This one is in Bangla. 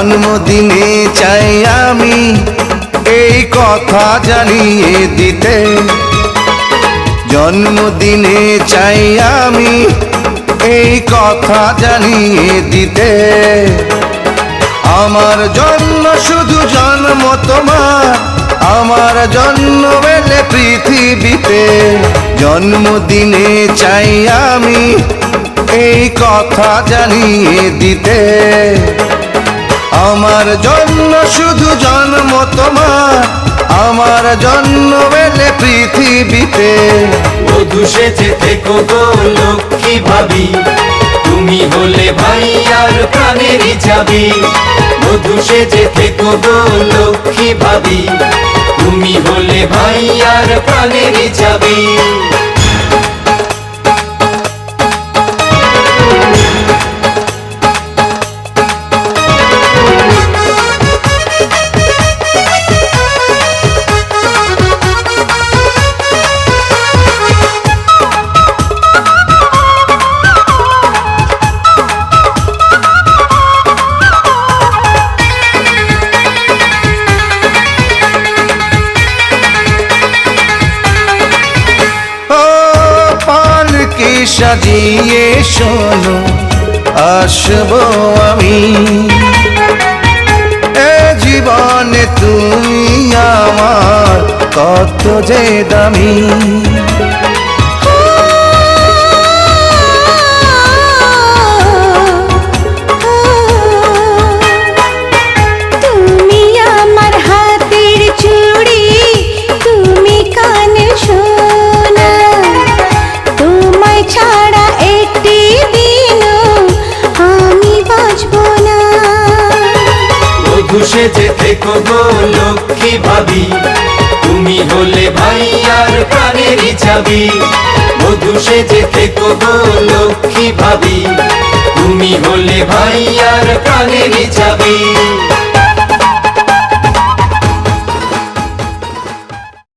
জন্মদিনে চাই আমি এই কথা জানিয়ে দিতে, জন্মদিনে চাই আমি এই কথা জানিয়ে দিতে। আমার জন্য শুধু জন্ম তোমার, আমার জন্ম এলে পৃথিবীতে। জন্মদিনে চাই আমি এই কথা জানিয়ে দিতে। আমার জন্য শুধু জন্ম তোমার, আমার জন্ম এলে পৃথিবীতে। বধূ সেজে থেকো গো লক্ষ্মী ভাবি, তুমি হলে ভাই আর প্রাণেরই চাবি। বধূ সেজে থেকো গো লক্ষ্মী ভাবি, তুমি হলে ভাই আর প্রাণেরই চাবি। সাজিয়ে শোনো আসবো আমি, এ জীবনে তুমি আমার কত যে দামি। বধূ সেজে থেকো গো লক্ষ্মী ভাবি, তুমি হলে ভাই আর প্রাণেরই চাবি। বধূ সেজে থেকো গো লক্ষ্মী ভাবি, তুমি হলে ভাই আর প্রাণেরই চাবি।